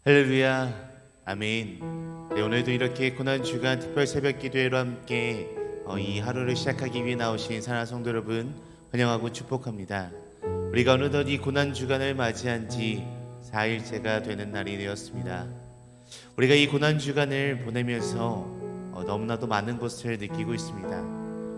할렐루야, 아멘. 네, 오늘도 이렇게 고난주간 특별 새벽 기도회로 함께 이 하루를 시작하기 위해 나오신 사랑하는 성도 여러분 환영하고 축복합니다. 우리가 어느덧 이 고난주간을 맞이한 지 4일째가 되는 날이 되었습니다. 우리가 이 고난주간을 보내면서 너무나도 많은 것을 느끼고 있습니다.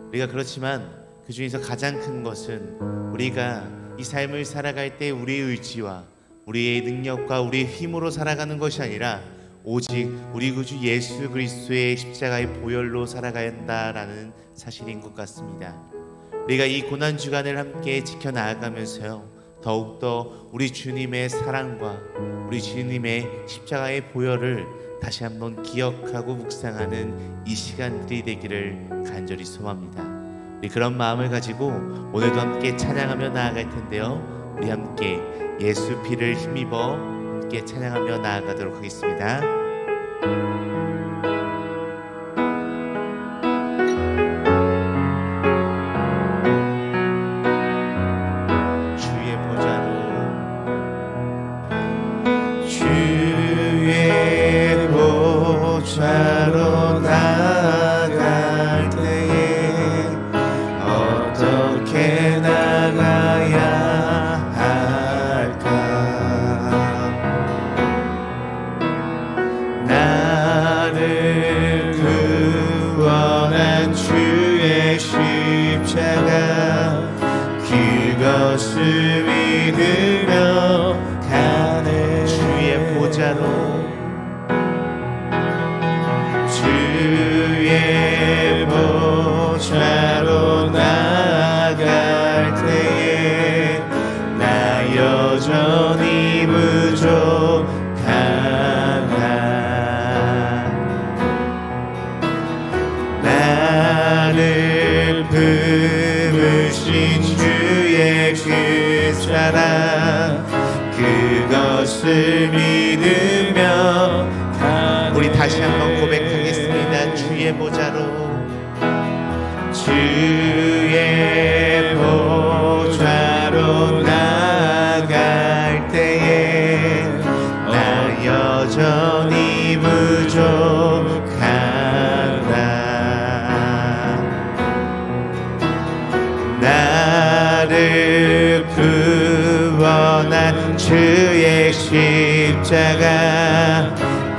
우리가 그렇지만 그 중에서 가장 큰 것은 우리가 이 삶을 살아갈 때 우리의 의지와 우리의 능력과 우리의 힘으로 살아가는 것이 아니라 오직 우리 구주 예수 그리스도의 십자가의 보혈로 살아가야 한다라는 사실인 것 같습니다. 우리가 이 고난주간을 함께 지켜나가면서요, 더욱더 우리 주님의 사랑과 우리 주님의 십자가의 보혈을 다시 한번 기억하고 묵상하는 이 시간들이 되기를 간절히 소망합니다. 우리 그런 마음을 가지고 오늘도 함께 찬양하며 나아갈 텐데요, 우리 함께 예수 피를 힘입어 함께 찬양하며 나아가도록 하겠습니다. 주의 보좌로 나아갈 때에 어떻게 나가야 할까? 나를 구원한 주의 십자가, 그것을 믿으며 가는 주의 보좌로, 주의 보좌로 나아갈 때에 나 여전히 부족하나. 나를 품으신 주의 그 사랑, 그것을 믿으며 우리 다시 한번 고백하겠습니다. 주의 보좌로, 주의 보좌로 나아갈 때에 나 여전히 부족하다. 나를 구원한 주의 십자가,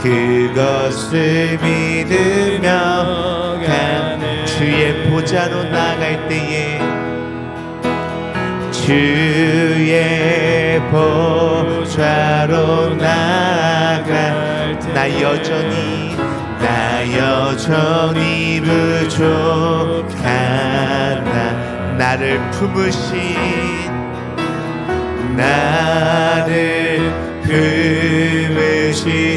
그것을 믿으며 가는 주의 보좌로 나갈 때에, 주의 보좌로 나갈 때 나 여전히 부족하다. 나를 품으신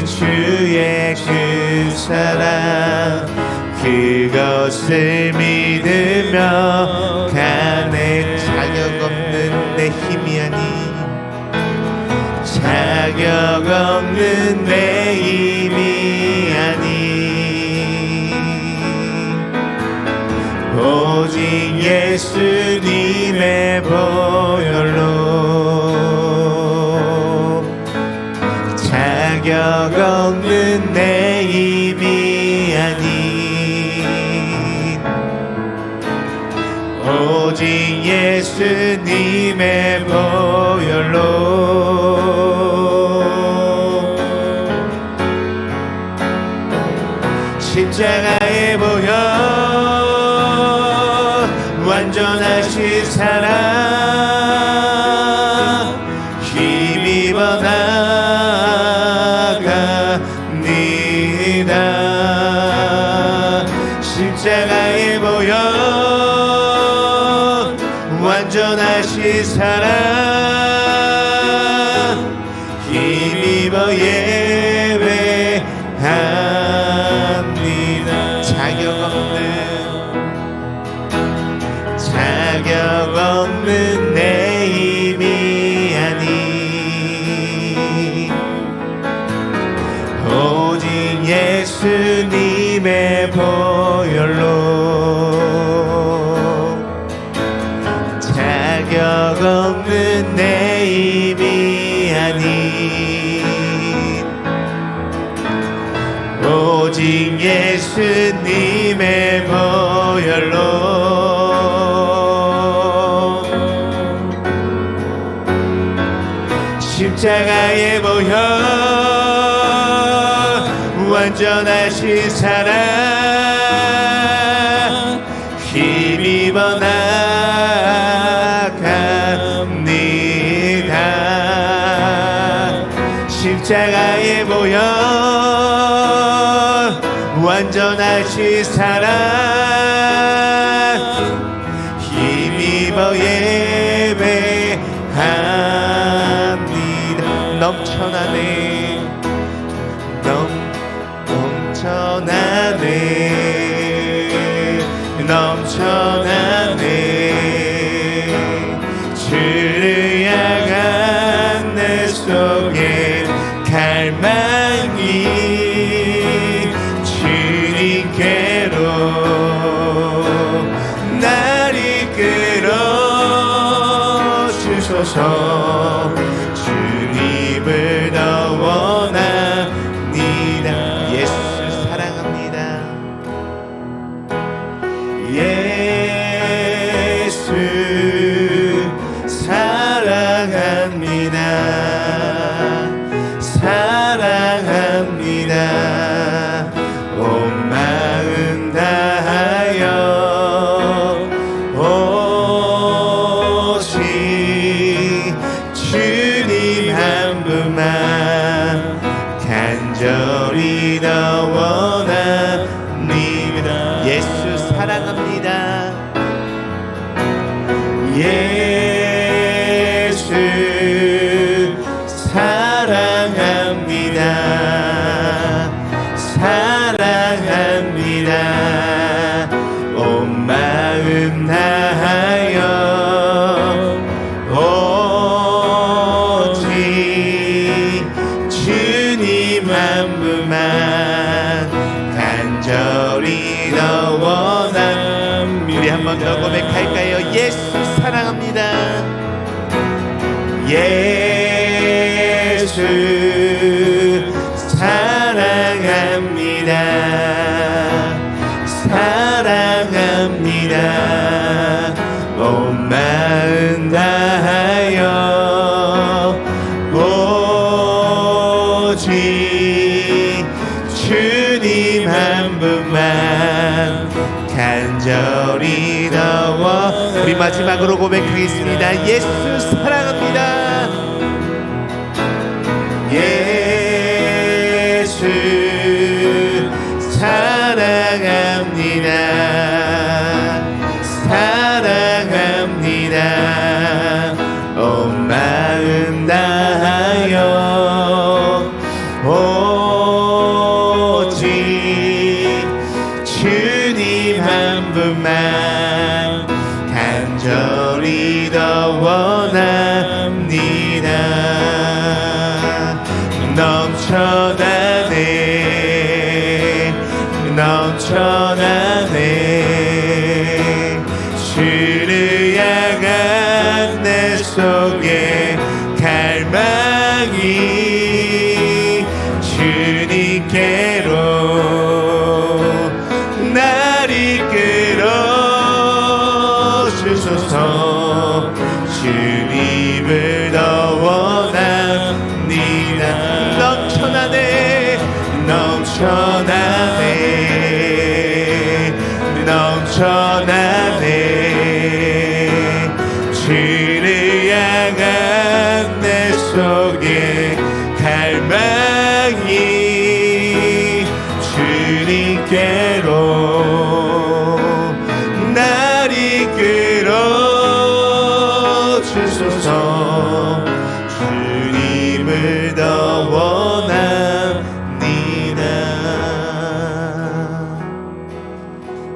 주의 그 사랑, 그것을 믿으며 가네. 자격 없는 내 힘이 아닌, 자격 없는 내 힘이 아닌, 오직 예수님의 보혈로, 자격 없는 내 힘이 아닌, 오직 예수님의 보혈로, 십자가의 보혈, 완전하신 사랑, 힘입어 나갑니다. 십자가의 보혈, 완전하신 사랑, 힘입어 예배합니다. 자격 없는 내 힘이 아닌, 오직 예수님의 보혈로, 자격 없는 내 힘이 아닌, 예수님의 보혈로 십자가의 보혈 완전하신 사랑 힘입어 나갑니다. 십자가의 보혈 완전하신 사랑 힘입어 예배합니다. 넘쳐나네 넘쳐나네 주를 향한 내 속에 갈망이 주님께로 날 이끌어 주소서. 주님을 더 원합니다. 예수 사랑합니다. 예수 사랑합니다. 사랑합니다. 온 마음 다하여 오직 주님 한 분만 간절히 더 원합니다. 예수 사랑합니다. 예수 사랑합니다. 사랑합니다. 온 마음 다하여 오직 주님 한 분만 간절히 더 원합니다. 우리 한 번 더 고백할까요? 예수 사랑합니다. 예수 사랑합니다. 사랑합니다. 온 마음 다하여 오직 주님 한 분만 간절히 더워. 우리 마지막으로 고백하겠습니다. 예수 사랑합니다. 예수 사랑합니다. 사랑합니다. 온 마음 다하여 오직 주님 한 분만 간절히 더 원합니다. 넘쳐나네 넘쳐나네 주를 향한 내 속에 갈망이 주님께로 날 이끌어 주소서. 주님을 더 원합니다. 넘쳐나네 넘쳐나네 넘쳐나네 주를 향한 내 속에 갈망이 주님께로 날 이끌어 주소서. 주님을 더 원합니다.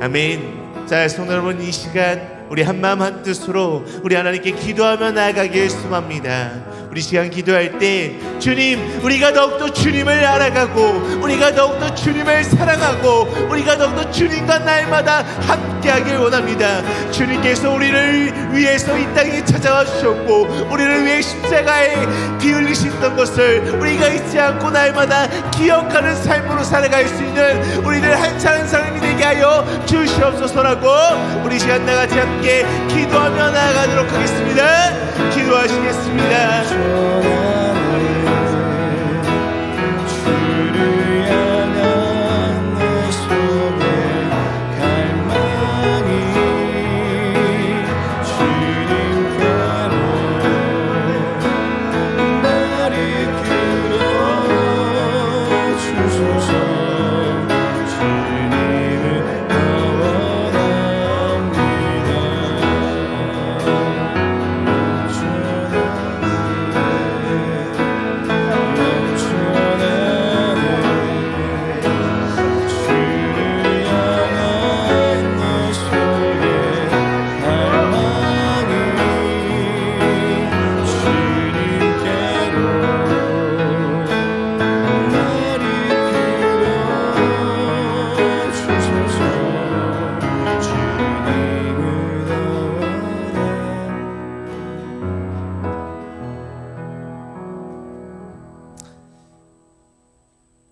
아멘. 자, 성도 여러분, 이 시간 우리 한마음 한뜻으로 우리 하나님께 기도하며 나아가길 소망합니다. 우리 우리 시간 기도할 때 주님, 우리가 더욱더 주님을 알아가고 우리가 더욱더 주님을 사랑하고 우리가 더욱더 주님과 날마다 함께하길 원합니다. 주님께서 우리를 위해서 이 땅에 찾아와 주셨고 우리를 위해 십자가에 피 흘리셨던 것을 우리가 잊지 않고 날마다 기억하는 삶으로 살아갈 수 있는 우리들 한 사람 한 사람이 되게 하여 주시옵소서라고 우리 시간 나같이 함께 기도하며 나아가도록 하겠습니다. 기도하시겠습니다.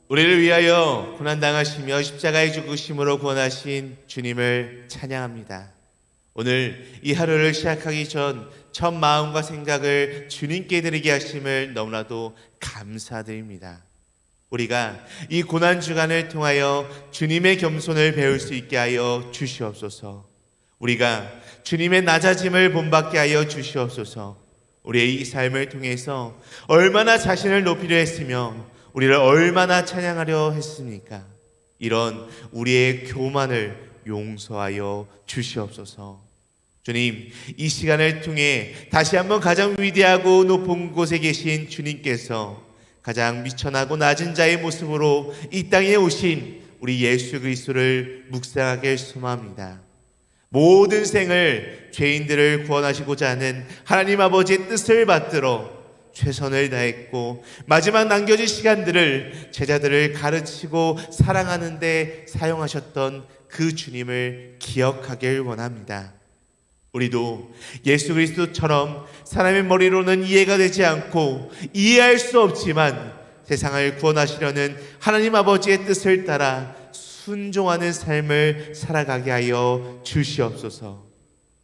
우리를 위하여 고난당하시며 십자가에 죽으심으로 구원하신 주님을 찬양합니다. 오늘 이 하루를 시작하기 전 첫 마음과 생각을 주님께 드리게 하심을 너무나도 감사드립니다. 우리가 이 고난주간을 통하여 주님의 겸손을 배울 수 있게 하여 주시옵소서. 우리가 주님의 낮아짐을 본받게 하여 주시옵소서. 우리의 이 삶을 통해서 얼마나 자신을 높이려 했으며 우리를 얼마나 찬양하려 했습니까? 이런 우리의 교만을 용서하여 주시옵소서. 주님, 이 시간을 통해 다시 한번 가장 위대하고 높은 곳에 계신 주님께서 가장 미천하고 낮은 자의 모습으로 이 땅에 오신 우리 예수 그리스도를 묵상하게 소망합니다. 모든 생을 죄인들을 구원하시고자 하는 하나님 아버지의 뜻을 받들어 최선을 다했고 마지막 남겨진 시간들을 제자들을 가르치고 사랑하는 데 사용하셨던 그 주님을 기억하길 원합니다. 우리도 예수 그리스도처럼 사람의 머리로는 이해가 되지 않고 이해할 수 없지만 세상을 구원하시려는 하나님 아버지의 뜻을 따라 순종하는 삶을 살아가게 하여 주시옵소서.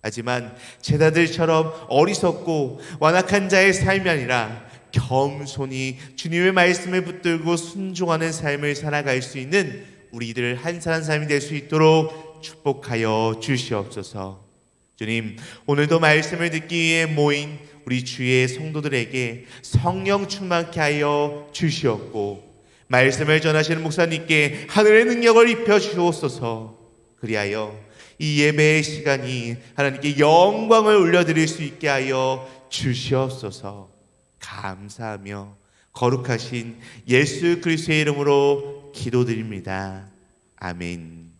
하지만 제자들처럼 어리석고 완악한 자의 삶이 아니라 겸손히 주님의 말씀을 붙들고 순종하는 삶을 살아갈 수 있는 우리들 한 사람 한 사람이 될 수 있도록 축복하여 주시옵소서. 주님, 오늘도 말씀을 듣기 위해 모인 우리 주의 성도들에게 성령 충만케 하여 주시옵고 말씀을 전하시는 목사님께 하늘의 능력을 입혀 주옵소서. 그리하여 이 예배의 시간이 하나님께 영광을 올려드릴 수 있게 하여 주시옵소서. 감사하며 거룩하신 예수 그리스도의 이름으로 기도드립니다. 아멘.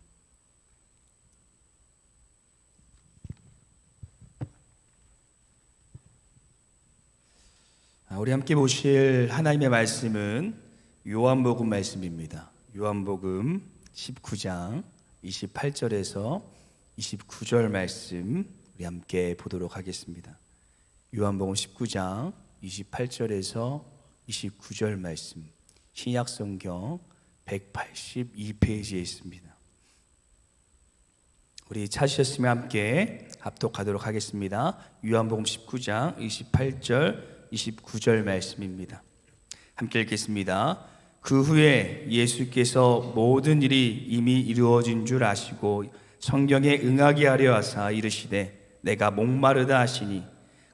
우리 함께 보실 하나님의 말씀은 요한복음 말씀입니다. 요한복음 19장 28절에서 29절 말씀 우리 함께 보도록 하겠습니다. 요한복음 19장 28절에서 29절 말씀 신약성경 182페이지에 있습니다. 우리 찾으셨으면 함께 합독하도록 하겠습니다. 요한복음 19장 28절 29절 말씀입니다. 함께 읽겠습니다. 그 후에 예수께서 모든 일이 이미 이루어진 줄 아시고 성경에 응하게 하려 하사 이르시되 내가 목마르다 하시니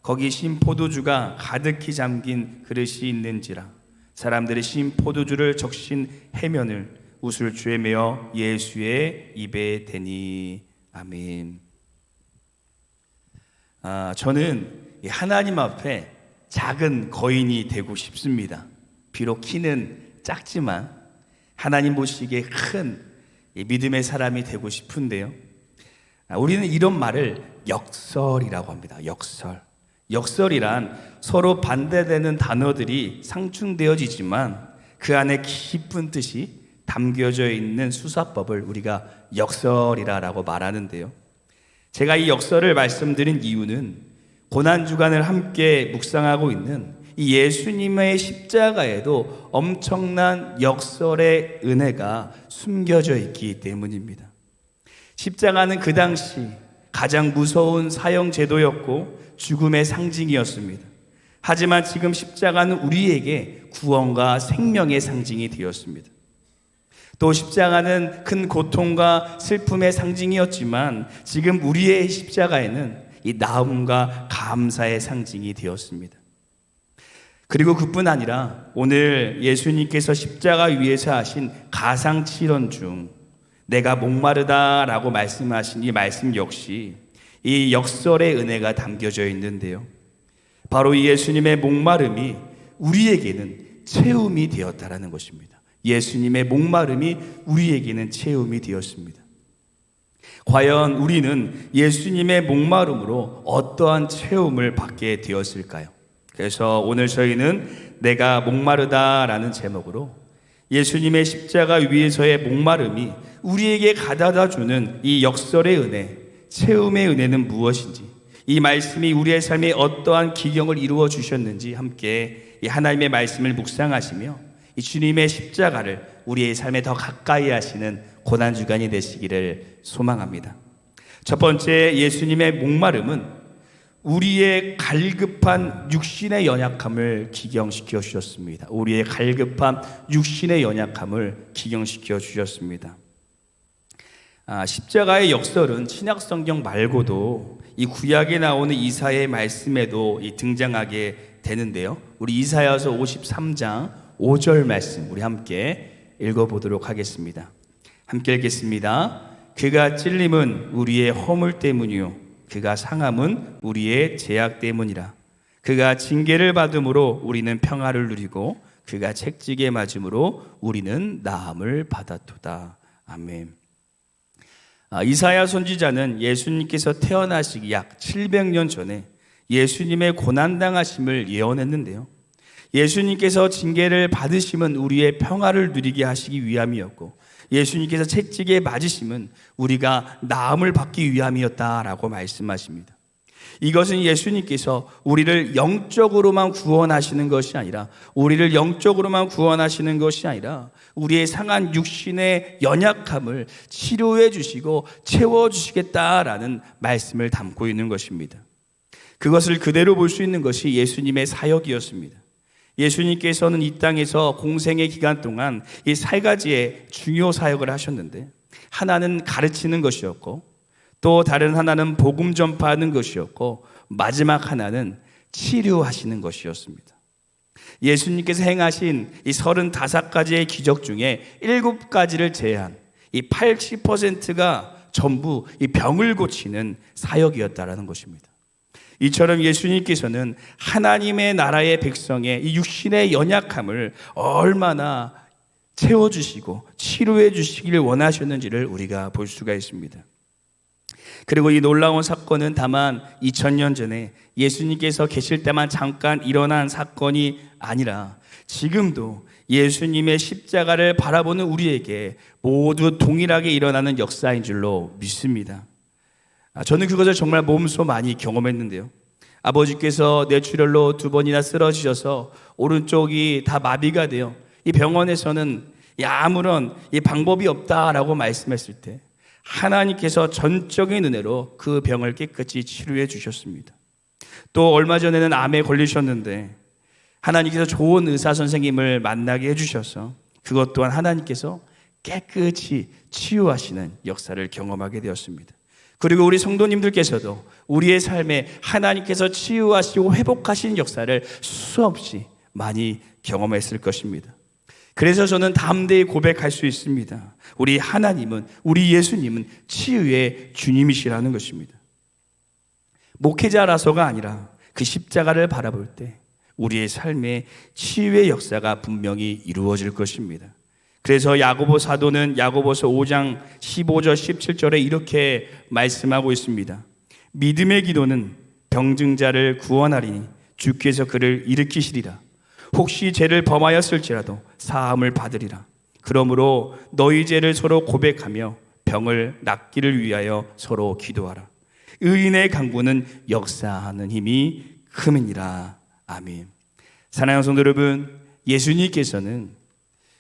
거기 신 포도주가 가득히 잠긴 그릇이 있는지라 사람들이 신 포도주를 적신 해면을 웃을 주에 메어 예수의 입에 대니. 아멘. 저는 하나님 앞에 작은 거인이 되고 싶습니다. 비록 키는 작지만 하나님 보시기에 큰 믿음의 사람이 되고 싶은데요. 우리는 이런 말을 역설이라고 합니다. 역설. 역설이란 서로 반대되는 단어들이 상충되어지지만 그 안에 깊은 뜻이 담겨져 있는 수사법을 우리가 역설이라고 말하는데요. 제가 이 역설을 말씀드린 이유는 고난주간을 함께 묵상하고 있는 이 예수님의 십자가에도 엄청난 역설의 은혜가 숨겨져 있기 때문입니다. 십자가는 그 당시 가장 무서운 사형 제도였고 죽음의 상징이었습니다. 하지만 지금 십자가는 우리에게 구원과 생명의 상징이 되었습니다. 또 십자가는 큰 고통과 슬픔의 상징이었지만 지금 우리의 십자가에는 이 나음과 감사의 상징이 되었습니다. 그리고 그뿐 아니라 오늘 예수님께서 십자가 위에서 하신 가상칠언 중 내가 목마르다라고 말씀하신 이 말씀 역시 이 역설의 은혜가 담겨져 있는데요. 바로 이 예수님의 목마름이 우리에게는 체험이 되었다라는 것입니다. 예수님의 목마름이 우리에게는 체험이 되었습니다. 과연 우리는 예수님의 목마름으로 어떠한 체험을 받게 되었을까요? 그래서 오늘 저희는 내가 목마르다라는 제목으로 예수님의 십자가 위에서의 목마름이 우리에게 가져다 주는 이 역설의 은혜, 체험의 은혜는 무엇인지, 이 말씀이 우리의 삶에 어떠한 기경을 이루어 주셨는지 함께 이 하나님의 말씀을 묵상하시며 이 주님의 십자가를 우리의 삶에 더 가까이 하시는 고난주간이 되시기를 소망합니다. 첫 번째, 예수님의 목마름은 우리의 갈급한 육신의 연약함을 기경시켜 주셨습니다. 우리의 갈급한 육신의 연약함을 기경시켜 주셨습니다. 십자가의 역설은 신약 성경 말고도 이 구약에 나오는 이사야의 말씀에도 등장하게 되는데요. 우리 이사야서 53장 5절 말씀 우리 함께 읽어보도록 하겠습니다. 함께 읽겠습니다. 그가 찔림은 우리의 허물 때문이요 그가 상함은 우리의 죄악 때문이라. 그가 징계를 받음으로 우리는 평화를 누리고 그가 책지게 맞음으로 우리는 나음을 받았도다. 아멘. 이사야 선지자는 예수님께서 태어나시기 약 700년 전에 예수님의 고난당하심을 예언했는데요. 예수님께서 징계를 받으심은 우리의 평화를 누리게 하시기 위함이었고 예수님께서 채찍에 맞으심은 우리가 나음을 받기 위함이었다라고 말씀하십니다. 이것은 예수님께서 우리를 영적으로만 구원하시는 것이 아니라 우리를 영적으로만 구원하시는 것이 아니라 우리의 상한 육신의 연약함을 치료해 주시고 채워 주시겠다라는 말씀을 담고 있는 것입니다. 그것을 그대로 볼 수 있는 것이 예수님의 사역이었습니다. 예수님께서는 이 땅에서 공생의 기간 동안 이 세 가지의 중요 사역을 하셨는데 하나는 가르치는 것이었고 또 다른 하나는 복음 전파하는 것이었고 마지막 하나는 치료하시는 것이었습니다. 예수님께서 행하신 이 35가지의 기적 중에 7가지를 제한 이 80%가 전부 이 병을 고치는 사역이었다라는 것입니다. 이처럼 예수님께서는 하나님의 나라의 백성의 이 육신의 연약함을 얼마나 채워주시고 치료해 주시기를 원하셨는지를 우리가 볼 수가 있습니다. 그리고 이 놀라운 사건은 다만 2000년 전에 예수님께서 계실 때만 잠깐 일어난 사건이 아니라 지금도 예수님의 십자가를 바라보는 우리에게 모두 동일하게 일어나는 역사인 줄로 믿습니다. 저는 그것을 정말 몸소 많이 경험했는데요. 아버지께서 뇌출혈로 2번이나 쓰러지셔서 오른쪽이 다 마비가 돼요. 이 병원에서는 아무런 이 방법이 없다라고 말씀했을 때 하나님께서 전적인 은혜로 그 병을 깨끗이 치료해 주셨습니다. 또 얼마 전에는 암에 걸리셨는데 하나님께서 좋은 의사 선생님을 만나게 해주셔서 그것 또한 하나님께서 깨끗이 치유하시는 역사를 경험하게 되었습니다. 그리고 우리 성도님들께서도 우리의 삶에 하나님께서 치유하시고 회복하신 역사를 수없이 많이 경험했을 것입니다. 그래서 저는 담대히 고백할 수 있습니다. 우리 하나님은, 우리 예수님은 치유의 주님이시라는 것입니다. 목회자라서가 아니라 그 십자가를 바라볼 때 우리의 삶에 치유의 역사가 분명히 이루어질 것입니다. 그래서 야고보 사도는 야고보서 5장 15절 17절에 이렇게 말씀하고 있습니다. 믿음의 기도는 병든 자를 구원하리니 주께서 그를 일으키시리라. 혹시 죄를 범하였을지라도 사함을 받으리라. 그러므로 너희 죄를 서로 고백하며 병을 낫기를 위하여 서로 기도하라. 의인의 간구는 역사하는 힘이 큼이니라. 아멘. 사랑하는 성도 여러분, 예수님께서는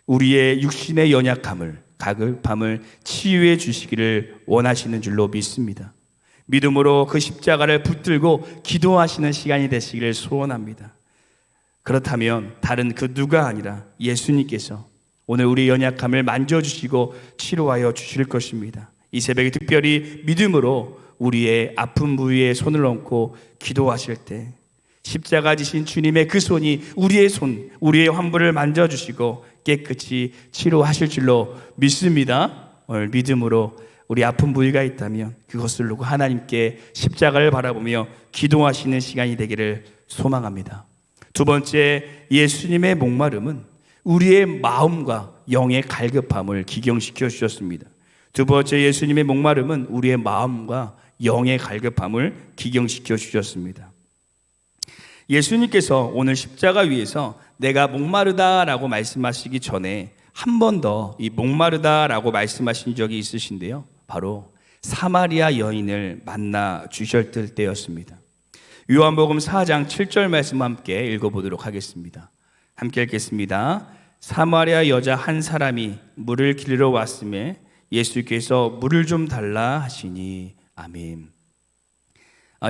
우리의 육신의 연약함을, 가급함을 치유해 주시기를 원하시는 줄로 믿습니다. 믿음으로 그 십자가를 붙들고 기도하시는 시간이 되시기를 소원합니다. 그렇다면 다른 그 누가 아니라 예수님께서 오늘 우리 연약함을 만져주시고 치료하여 주실 것입니다. 이 새벽에 특별히 믿음으로 우리의 아픈 부위에 손을 얹고 기도하실 때 십자가 지신 주님의 그 손이 우리의 손, 우리의 환부를 만져주시고 깨끗이 치료하실 줄로 믿습니다. 오늘 믿음으로 우리 아픈 부위가 있다면 그것을 놓고 하나님께 십자가를 바라보며 기도하시는 시간이 되기를 소망합니다. 두 번째, 예수님의 목마름은 우리의 마음과 영의 갈급함을 기경시켜 주셨습니다. 두 번째, 예수님의 목마름은 우리의 마음과 영의 갈급함을 기경시켜 주셨습니다. 예수님께서 오늘 십자가 위에서 내가 목마르다라고 말씀하시기 전에 한 번 더 이 목마르다라고 말씀하신 적이 있으신데요. 바로 사마리아 여인을 만나 주셨을 때였습니다. 요한복음 4장 7절 말씀 함께 읽어보도록 하겠습니다. 함께 읽겠습니다. 사마리아 여자 한 사람이 물을 길러 왔음에 예수께서 물을 좀 달라 하시니 아멘.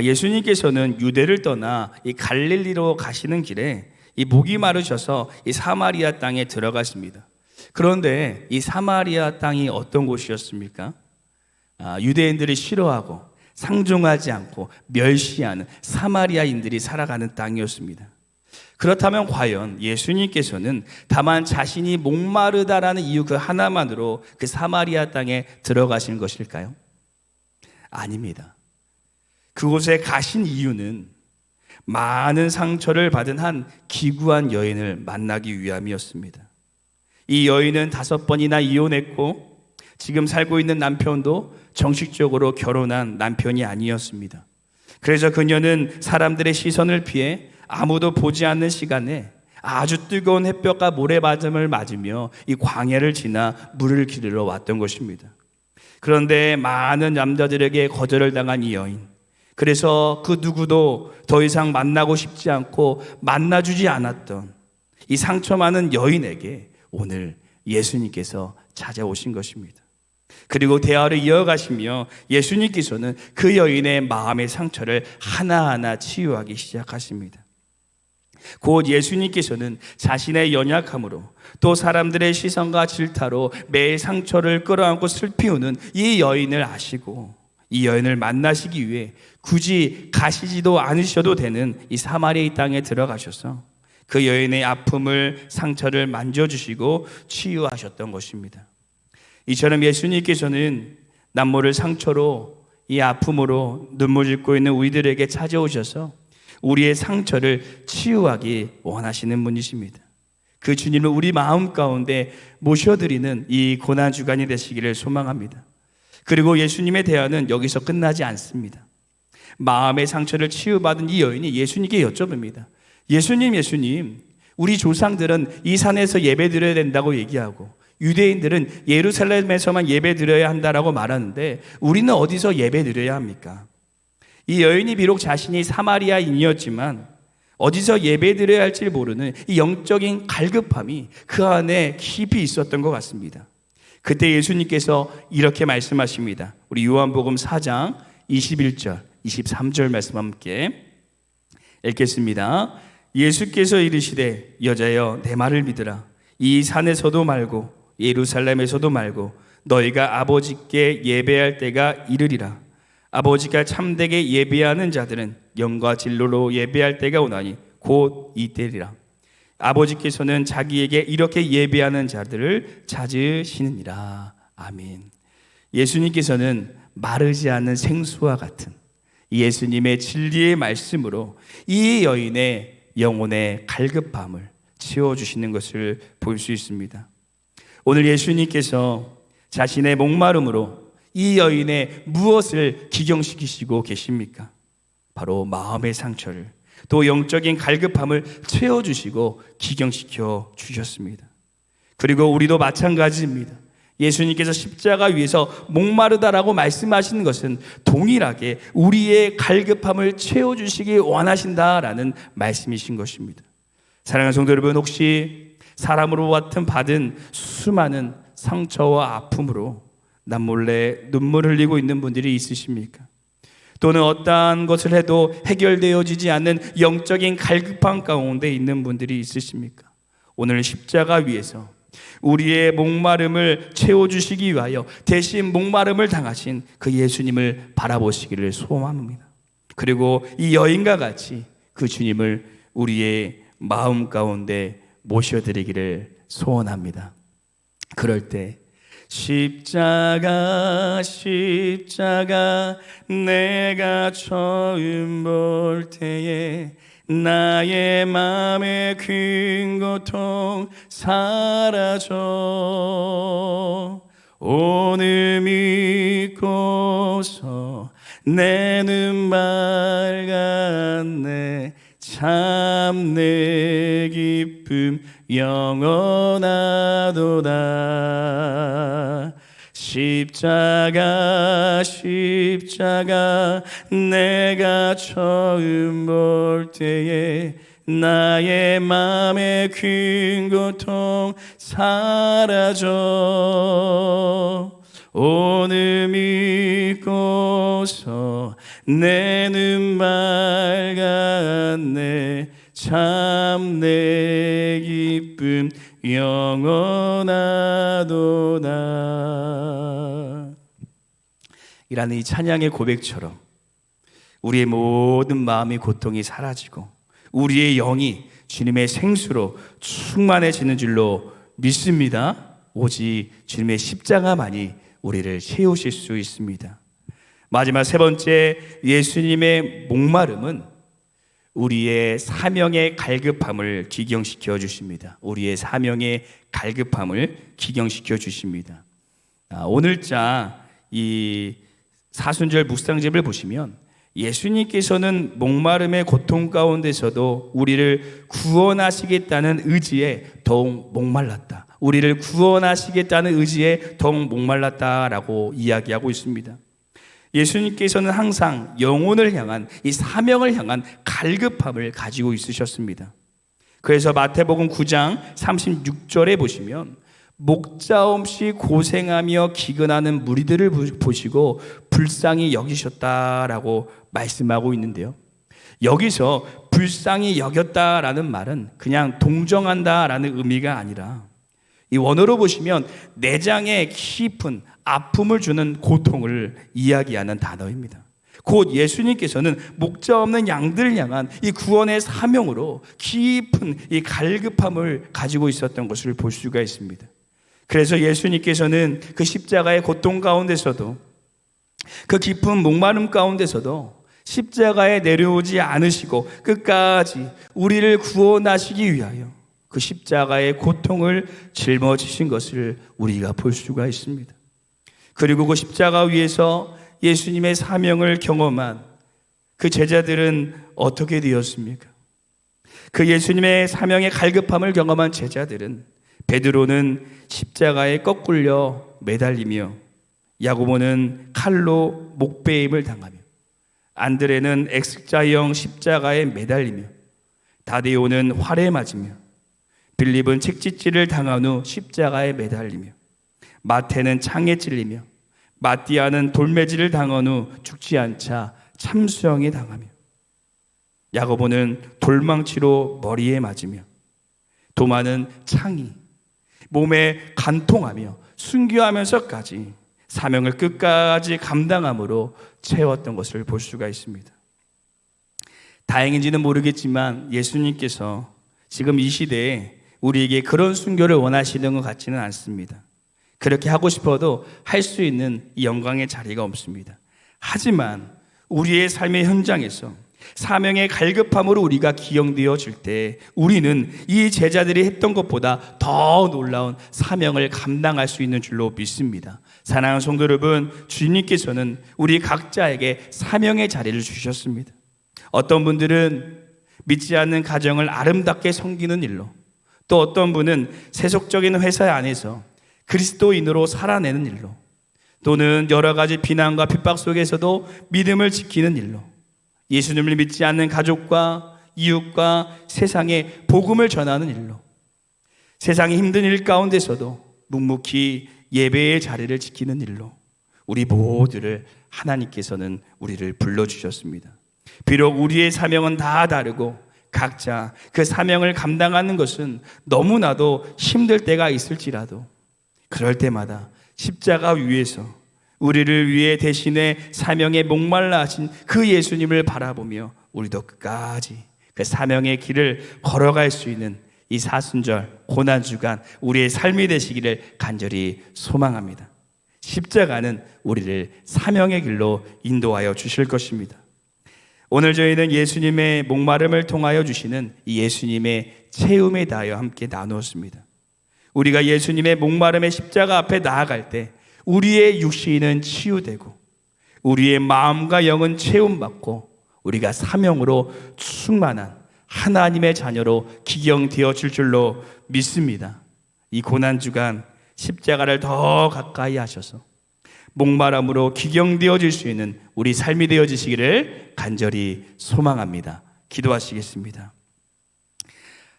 예수님께서는 유대를 떠나 이 갈릴리로 가시는 길에 이 목이 마르셔서 이 사마리아 땅에 들어가십니다. 그런데 이 사마리아 땅이 어떤 곳이었습니까? 유대인들이 싫어하고 상종하지 않고 멸시하는 사마리아인들이 살아가는 땅이었습니다. 그렇다면 과연 예수님께서는 다만 자신이 목마르다라는 이유 그 하나만으로 그 사마리아 땅에 들어가신 것일까요? 아닙니다. 그곳에 가신 이유는 많은 상처를 받은 한 기구한 여인을 만나기 위함이었습니다. 이 여인은 5번이나 이혼했고 지금 살고 있는 남편도 정식적으로 결혼한 남편이 아니었습니다. 그래서 그녀는 사람들의 시선을 피해 아무도 보지 않는 시간에 아주 뜨거운 햇볕과 모래바람을 맞으며 이 광야를 지나 물을 기르러 왔던 것입니다. 그런데 많은 남자들에게 거절을 당한 이 여인, 그래서 그 누구도 더 이상 만나고 싶지 않고 만나주지 않았던 이 상처 많은 여인에게 오늘 예수님께서 찾아오신 것입니다. 그리고 대화를 이어가시며 예수님께서는 그 여인의 마음의 상처를 하나하나 치유하기 시작하십니다. 곧 예수님께서는 자신의 연약함으로 또 사람들의 시선과 질타로 매일 상처를 끌어안고 슬피우는 이 여인을 아시고 이 여인을 만나시기 위해 굳이 가시지도 않으셔도 되는 이 사마리아 땅에 들어가셔서 그 여인의 아픔을, 상처를 만져주시고 치유하셨던 것입니다. 이처럼 예수님께서는 남모를 상처로, 이 아픔으로 눈물 짓고 있는 우리들에게 찾아오셔서 우리의 상처를 치유하기 원하시는 분이십니다. 그 주님을 우리 마음 가운데 모셔드리는 이 고난주간이 되시기를 소망합니다. 그리고 예수님의 대화는 여기서 끝나지 않습니다. 마음의 상처를 치유받은 이 여인이 예수님께 여쭤봅니다. 예수님, 우리 조상들은 이 산에서 예배 드려야 된다고 얘기하고 유대인들은 예루살렘에서만 예배 드려야 한다라고 말하는데 우리는 어디서 예배 드려야 합니까? 이 여인이 비록 자신이 사마리아인이었지만 어디서 예배 드려야 할지 모르는 이 영적인 갈급함이 그 안에 깊이 있었던 것 같습니다. 그때 예수님께서 이렇게 말씀하십니다. 우리 요한복음 4장 21절, 23절 말씀 함께 읽겠습니다. 예수께서 이르시되 여자여 내 말을 믿으라. 이 산에서도 말고 예루살렘에서도 말고 너희가 아버지께 예배할 때가 이르리라. 아버지가 참되게 예배하는 자들은 영과 진로로 예배할 때가 오나니 곧 이때리라. 아버지께서는 자기에게 이렇게 예배하는 자들을 찾으시느니라. 아멘. 예수님께서는 마르지 않는 생수와 같은 예수님의 진리의 말씀으로 이 여인의 영혼의 갈급함을 치워주시는 것을 볼 수 있습니다. 오늘 예수님께서 자신의 목마름으로 이 여인의 무엇을 기경시키시고 계십니까? 바로 마음의 상처를, 또 영적인 갈급함을 채워주시고 기경시켜 주셨습니다. 그리고 우리도 마찬가지입니다. 예수님께서 십자가 위에서 목마르다라고 말씀하시는 것은 동일하게 우리의 갈급함을 채워주시기 원하신다라는 말씀이신 것입니다. 사랑하는 성도 여러분, 혹시 사람으로 받은 수많은 상처와 아픔으로 남몰래 눈물 흘리고 있는 분들이 있으십니까? 또는 어떠한 것을 해도 해결되어지지 않는 영적인 갈급함 가운데 있는 분들이 있으십니까? 오늘 십자가 위에서 우리의 목마름을 채워주시기 위하여 대신 목마름을 당하신 그 예수님을 바라보시기를 소원합니다. 그리고 이 여인과 같이 그 주님을 우리의 마음 가운데 모셔드리기를 소원합니다. 그럴 때 십자가 내가 처음 볼 때에 나의 맘의 큰 고통 사라져 오늘 믿고서 내 눈 밝았네 참 내 기쁨 영원하도다. 십자가 내가 처음 볼 때에 나의 맘의 큰 고통 사라져 오늘 믿고서 내 눈 밝았네 참 내 기쁨 영원하도다. 이라는 이 찬양의 고백처럼 우리의 모든 마음의 고통이 사라지고 우리의 영이 주님의 생수로 충만해지는 줄로 믿습니다. 오직 주님의 십자가만이 우리를 채우실 수 있습니다. 마지막 세 번째, 예수님의 목마름은 우리의 사명의 갈급함을 기경시켜 주십니다. 우리의 사명의 갈급함을 기경시켜 주십니다. 오늘자 이 사순절 묵상집을 보시면 예수님께서는 목마름의 고통 가운데서도 우리를 구원하시겠다는 의지에 더욱 목말랐다. 우리를 구원하시겠다는 의지에 더욱 목말랐다라고 이야기하고 있습니다. 예수님께서는 항상 영혼을 향한 이 사명을 향한 갈급함을 가지고 있으셨습니다. 그래서 마태복음 9장 36절에 보시면 목자 없이 고생하며 기근하는 무리들을 보시고 불쌍히 여기셨다라고 말씀하고 있는데요. 여기서 불쌍히 여겼다라는 말은 그냥 동정한다라는 의미가 아니라 이 원어로 보시면 내장에 깊은 아픔을 주는 고통을 이야기하는 단어입니다. 곧 예수님께서는 목자 없는 양들을 향한 이 구원의 사명으로 깊은 이 갈급함을 가지고 있었던 것을 볼 수가 있습니다. 그래서 예수님께서는 그 십자가의 고통 가운데서도 그 깊은 목마름 가운데서도 십자가에 내려오지 않으시고 끝까지 우리를 구원하시기 위하여 그 십자가의 고통을 짊어지신 것을 우리가 볼 수가 있습니다. 그리고 그 십자가 위에서 예수님의 사명을 경험한 그 제자들은 어떻게 되었습니까? 그 예수님의 사명의 갈급함을 경험한 제자들은 베드로는 십자가에 거꾸려 매달리며 야고보는 칼로 목베임을 당하며 안드레는 X자형 십자가에 매달리며 다데오는 활에 맞으며 빌립은 책짓질을 당한 후 십자가에 매달리며 마태는 창에 찔리며 마띠아는 돌매질을 당한 후 죽지 않자 참수형에 당하며 야고보는 돌망치로 머리에 맞으며 도마는 창이 몸에 간통하며 순교하면서까지 사명을 끝까지 감당함으로 채웠던 것을 볼 수가 있습니다. 다행인지는 모르겠지만 예수님께서 지금 이 시대에 우리에게 그런 순교를 원하시는 것 같지는 않습니다. 그렇게 하고 싶어도 할 수 있는 이 영광의 자리가 없습니다. 하지만 우리의 삶의 현장에서 사명의 갈급함으로 우리가 기용되어질 때 우리는 이 제자들이 했던 것보다 더 놀라운 사명을 감당할 수 있는 줄로 믿습니다. 사랑하는 성도 여러분, 주님께서는 우리 각자에게 사명의 자리를 주셨습니다. 어떤 분들은 믿지 않는 가정을 아름답게 섬기는 일로, 또 어떤 분은 세속적인 회사 안에서 그리스도인으로 살아내는 일로, 또는 여러 가지 비난과 핍박 속에서도 믿음을 지키는 일로, 예수님을 믿지 않는 가족과 이웃과 세상에 복음을 전하는 일로, 세상이 힘든 일 가운데서도 묵묵히 예배의 자리를 지키는 일로 우리 모두를 하나님께서는 우리를 불러주셨습니다. 비록 우리의 사명은 다 다르고 각자 그 사명을 감당하는 것은 너무나도 힘들 때가 있을지라도, 그럴 때마다 십자가 위에서 우리를 위해 대신에 사명에 목말라 하신 그 예수님을 바라보며 우리도 끝까지 그 사명의 길을 걸어갈 수 있는 이 사순절 고난주간 우리의 삶이 되시기를 간절히 소망합니다. 십자가는 우리를 사명의 길로 인도하여 주실 것입니다. 오늘 저희는 예수님의 목마름을 통하여 주시는 이 예수님의 체험에 대하여 함께 나누었습니다. 우리가 예수님의 목마름의 십자가 앞에 나아갈 때 우리의 육신은 치유되고 우리의 마음과 영은 체험받고 우리가 사명으로 충만한 하나님의 자녀로 기경되어질 줄로 믿습니다. 이 고난주간 십자가를 더 가까이 하셔서 목마름으로 기경되어질 수 있는 우리 삶이 되어지시기를 간절히 소망합니다. 기도하시겠습니다.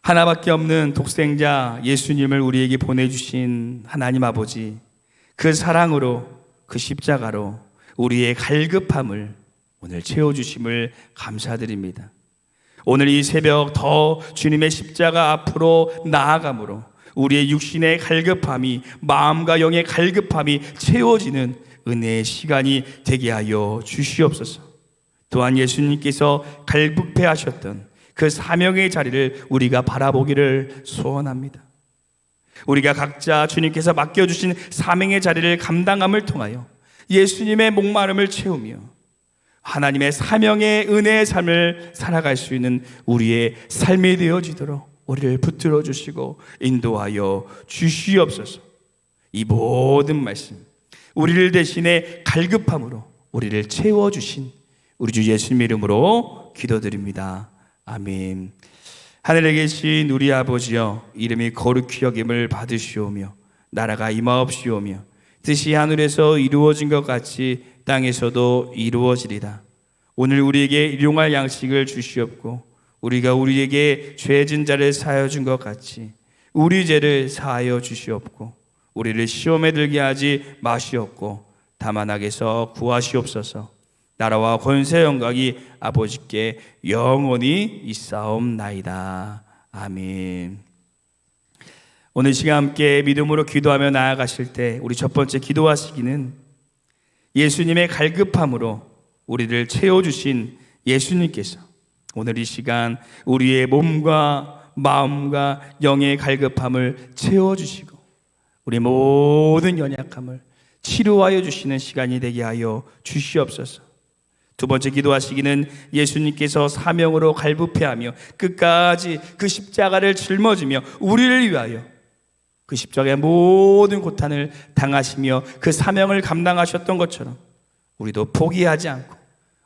하나밖에 없는 독생자 예수님을 우리에게 보내주신 하나님 아버지, 그 사랑으로, 그 십자가로 우리의 갈급함을 오늘 채워주심을 감사드립니다. 오늘 이 새벽 더 주님의 십자가 앞으로 나아감으로 우리의 육신의 갈급함이, 마음과 영의 갈급함이 채워지는 은혜의 시간이 되게 하여 주시옵소서. 또한 예수님께서 갈급해 하셨던 그 사명의 자리를 우리가 바라보기를 소원합니다. 우리가 각자 주님께서 맡겨주신 사명의 자리를 감당함을 통하여 예수님의 목마름을 채우며 하나님의 사명의 은혜의 삶을 살아갈 수 있는 우리의 삶이 되어지도록 우리를 붙들어 주시고 인도하여 주시옵소서. 이 모든 말씀, 우리를 대신에 갈급함으로 우리를 채워주신 우리 주 예수님 이름으로 기도드립니다. 아멘. 하늘에 계신 우리 아버지여, 이름이 거룩히 여김을 받으시오며 나라가 임하옵시오며 뜻이 하늘에서 이루어진 것 같이 땅에서도 이루어지리다. 오늘 우리에게 일용할 양식을 주시옵고 우리가 우리에게 죄진 자를 사하여 준 것 같이 우리 죄를 사하여 주시옵고 우리를 시험에 들게 하지 마시옵고 다만 악에서 구하시옵소서. 나라와 권세 영광이 아버지께 영원히 있사옵나이다. 아멘. 오늘 시간 함께 믿음으로 기도하며 나아가실 때 우리 첫 번째 기도하시기는 예수님의 갈급함으로 우리를 채워주신 예수님께서 오늘 이 시간 우리의 몸과 마음과 영의 갈급함을 채워주시고 우리 모든 연약함을 치료하여 주시는 시간이 되게 하여 주시옵소서. 두 번째 기도하시기는 예수님께서 사명으로 갈급해하며 끝까지 그 십자가를 짊어지며 우리를 위하여 그 십자가의 모든 고난을 당하시며 그 사명을 감당하셨던 것처럼 우리도 포기하지 않고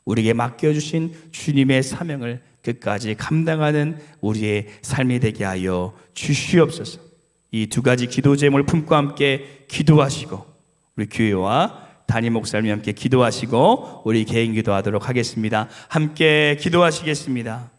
우리에게 맡겨주신 주님의 사명을 끝까지 감당하는 우리의 삶이 되게 하여 주시옵소서. 이 두 가지 기도 제목을 품고 함께 기도하시고 우리 교회와 담임 목사님이 함께 기도하시고 우리 개인 기도하도록 하겠습니다. 함께 기도하시겠습니다.